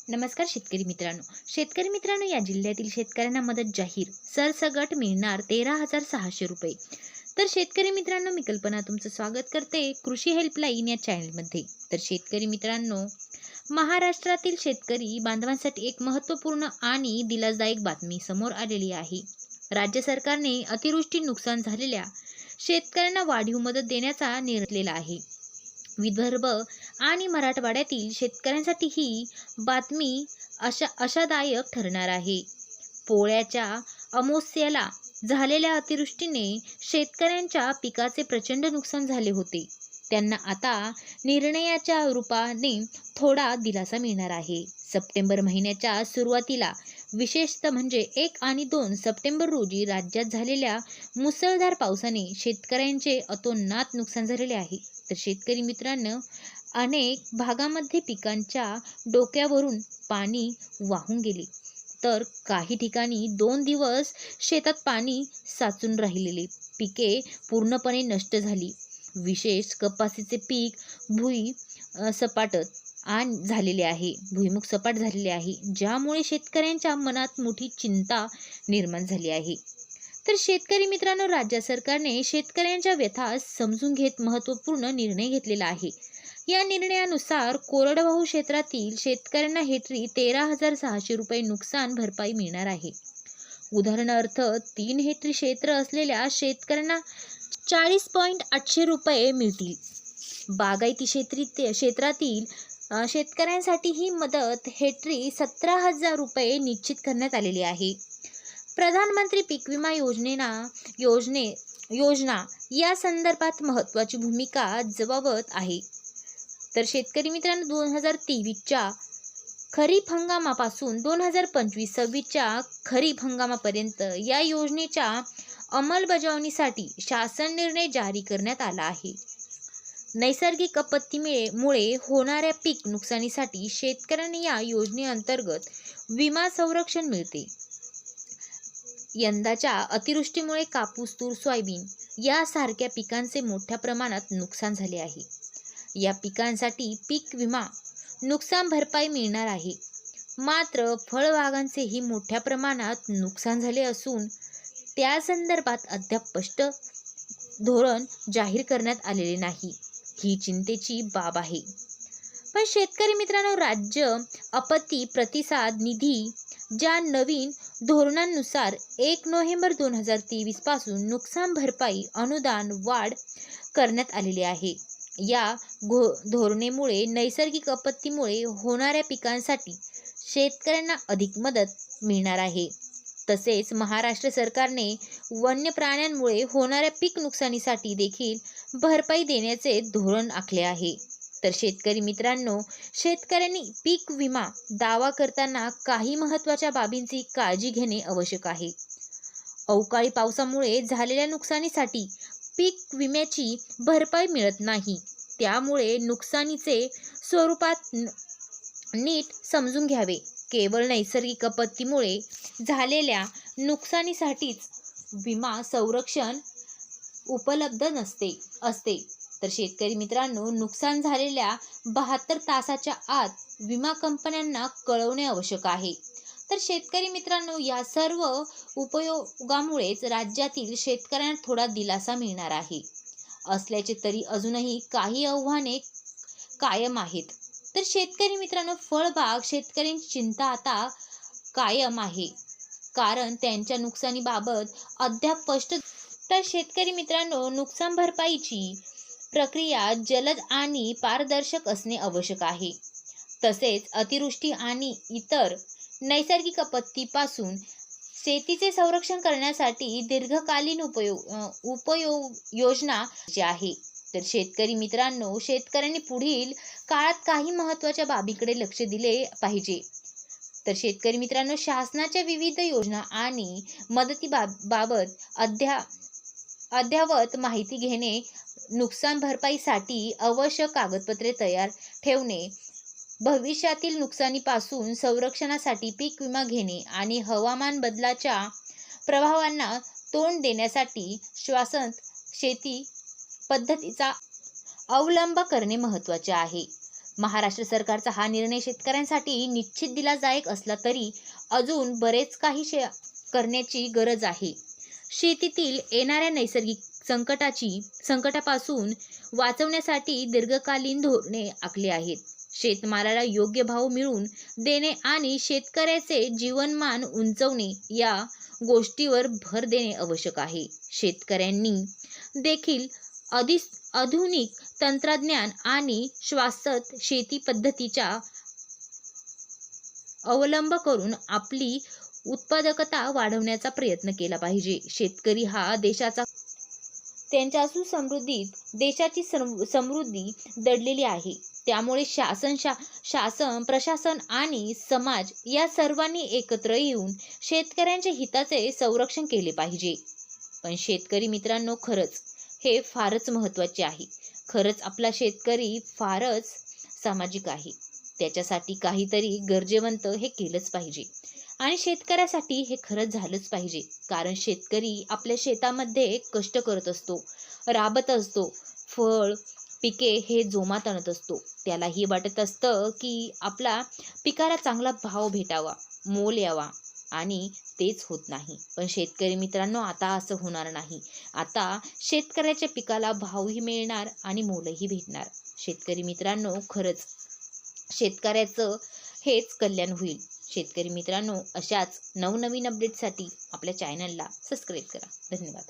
नमस्कार शेतकरी मित्रांनो, या जिल्ह्यातील शेतकऱ्यांना मदत जाहीर, सरसगट मिळणार 13,600 रुपये. तर शेतकरी मित्रांनो, मी कल्पना तुमचं स्वागत करते कृषी हेल्पलाईन या चॅनलमध्ये. तर शेतकरी मित्रांनो, महाराष्ट्रातील शेतकरी बांधवांसाठी एक महत्त्वपूर्ण आणि दिलासादायक बातमी समोर आलेली आहे. राज्य सरकारने अतिवृष्टी नुकसान झालेल्या शेतकऱ्यांना वाढीव मदत देण्याचा निर्णय घेतलेला आहे. विदर्भ आणि मराठवाड्यातील शेतकऱ्यांसाठी ही बातमी आशादायक ठरणार आहे. पोळ्याच्या अमावास्येला झालेल्या अतिवृष्टीने शेतकऱ्यांच्या पिकाचे प्रचंड नुकसान झाले होते. त्यांना आता निर्णयाच्या रूपाने थोडा दिलासा मिळणार आहे. सप्टेंबर महिन्याच्या सुरुवातीला विशेषतः म्हणजे 1 आणि 2 सप्टेंबर रोजी राज्यात झालेल्या मुसळधार पावसाने शेतकऱ्यांचे अतोनात नुकसान झालेले आहे. तर शेतकरी मित्रांनो, अनेक भागामध्ये पिकांच्या डोक्यावरून पाणी वाहून गेले, तर काही ठिकाणी 2 दिवस शेतात पाणी साचून राहिलेले पिके पूर्णपणे नष्ट झाली. विशेष कपासीचे पीक भुईमुख सपाट झालेले आहे, ज्यामुळे शेतकऱ्यांच्या मनात मोठी चिंता निर्माण झाली आहे. तर शेतकरी मित्रांनो, राज्य सरकारने शेतकऱ्यांच्या व्यथा समजून घेत महत्त्वपूर्ण निर्णय घेतलेला आहे. या निर्णयानुसार कोरडवाहू क्षेत्रातील शेतकऱ्यांना हेक्टरी 13,600 रुपये नुकसान भरपाई मिळणार आहे. उदाहरणार्थ 3 हेक्टरी क्षेत्र असलेल्या शेतकऱ्यांना 40,800 रुपये मिळतील. बागायती क्षेत्रातील शेतकऱ्यांसाठी ही मदत हेक्टरी 17,000 रुपये निश्चित करण्यात आलेली आहे. प्रधानमंत्री पीक विमा योजना या संदर्भात महत्त्वाची भूमिका बजावत आहे. तर शेतकरी मित्रांनो, 2023च्या खरीप हंगामापासून 2025-26च्या खरीप हंगामापर्यंत या योजनेच्या अंमलबजावणीसाठी शासन निर्णय जारी करण्यात आला आहे. नैसर्गिक आपत्तीमुळे होणाऱ्या पीक नुकसानीसाठी शेतकऱ्यांना या योजनेअंतर्गत विमा संरक्षण मिळते. यंदाच्या अतिवृष्टीमुळे कापूस, तूर, सोयाबीन यासारख्या पिकांचे मोठ्या प्रमाणात नुकसान झाले आहे. या पिकांसाठी पीक विमा नुकसान भरपाई मिळणार आहे. मात्र फळबागांचेही मोठ्या प्रमाणात नुकसान झाले असून त्या संदर्भात अद्याप स्पष्ट धोरण जाहीर करण्यात आलेले नाही. ही चिंतेची बाब आहे. पण शेतकरी मित्रांनो, राज्य आपत्ती प्रतिसाद निधी ज्या नवीन धोरणानुसार 1 नोव्हेंबर 2023 पासून नुकसान भरपाई अनुदान वाढ करण्यात आलेली आहे. या धोरणेमुळे नैसर्गिक आपत्तीमुळे होणाऱ्या पिकांसाठी शेतकऱ्यांना अधिक मदत मिळणार आहे. तसेच महाराष्ट्र सरकारने वन्य प्राण्यांमुळे होणाऱ्या पीक नुकसानीसाठी देखील भरपाई देण्याचे धोरण आखले आहे. तर शेतकरी मित्रांनो, शेतकऱ्यांनी पीक विमा दावा करताना काही महत्त्वाच्या बाबींची काळजी घेणे आवश्यक आहे. अवकाळी पावसामुळे झालेल्या नुकसानीसाठी पीक विम्याची भरपाई मिळत नाही. त्यामुळे नुकसानीचे स्वरूपात नीट समजून घ्यावे. केवळ नैसर्गिक आपत्तीमुळे झालेल्या नुकसानीसाठीच विमा संरक्षण उपलब्ध असते. तर शेतकरी मित्रांनो, नुकसान झालेल्या 72 तासाच्या आत विमा कंपन्यांना कळवणे आवश्यक आहे. तर शेतकरी मित्रांनो, या सर्व उपयोगामुळेच राज्यातील शेतकऱ्यांना थोडा दिलासा मिळणार आहे असल्याचे तरी अजूनही काही आव्हाने कायम आहेत. तर शेतकरी मित्रांनो, फळबाग शेतकऱ्यांची चिंता आता कायम आहे, कारण त्यांच्या नुकसानीबाबत अद्याप स्पष्ट. तर शेतकरी मित्रांनो, नुकसान भरपाईची प्रक्रिया जलद आणि पारदर्शक असणे आवश्यक आहे. तसेच अतिवृष्टी आणि इतर नैसर्गिक आपत्तीपासून शेतीचे संरक्षण करण्यासाठी दीर्घकालीन उपाययोजना आहे. तर शेतकरी मित्रांनो, शेतकऱ्यांनी पुढील काळात काही महत्त्वाच्या बाबींकडे लक्ष दिले पाहिजे. तर शेतकरी मित्रांनो, शासनाच्या विविध योजना आणि मदतीबाबत अद्ययावत माहिती घेणे, नुकसान भरपाईसाठी आवश्यक कागदपत्रे तयार ठेवणे, भविष्यातील नुकसानीपासून संरक्षणासाठी पीक विमा घेणे आणि हवामान बदलाच्या प्रभावांना तोंड देण्यासाठी शाश्वत शेती पद्धतीचा अवलंब करणे महत्त्वाचे आहे. महाराष्ट्र सरकारचा हा निर्णय शेतकऱ्यांसाठी निश्चित दिलासादायक असला तरी अजून बरेच काही करण्याची गरज आहे. शेतीतील येणाऱ्या नैसर्गिक संकटापासून वाचवण्यासाठी दीर्घकालीन धोरणे आखली आहेत. शेतमालाला योग्य भाव मिळवून देणे आणि शेतकऱ्याचे जीवनमान उंचावणे या गोष्टीवर भर देणे आवश्यक आहे. शेतकऱ्यांनी देखील आधुनिक तंत्रज्ञान आणि शाश्वत शेती पद्धतीचा अवलंब करून आपली उत्पादकता वाढवण्याचा प्रयत्न केला पाहिजे. शेतकरी हा त्यांच्या सुसमृद्धीत देशाची समृद्धी दडलेली आहे. त्यामुळे शासन, प्रशासन आणि समाज या सर्वांनी एकत्र येऊन शेतकऱ्यांच्या हिताचे संरक्षण केले पाहिजे. पण शेतकरी मित्रांनो, खरंच हे फारच महत्त्वाचे आहे. खरंच आपला शेतकरी फारच सामाजिक आहे. त्याच्यासाठी काहीतरी गरजेवंत हे केलंच पाहिजे आणि शेतकऱ्यासाठी हे खरंच झालंच पाहिजे. कारण शेतकरी आपल्या शेतामध्ये कष्ट करत असतो, राबत असतो, फळ पिके हे जोमात आणत असतो. त्यालाही वाटत असतं की आपला पिकाला चांगला भाव भेटावा, मोल यावा, आणि तेच होत नाही. पण शेतकरी मित्रांनो, आता असं होणार नाही. आता शेतकऱ्याच्या पिकाला भावही मिळणार आणि मोलही भेटणार. शेतकरी मित्रांनो, खरंच शेतकऱ्याचं हेच कल्याण होईल. शेतकरी मित्रांनो, अशाच नवनवीन अपडेटसाठी आपल्या चॅनलला सबस्क्राईब करा. धन्यवाद.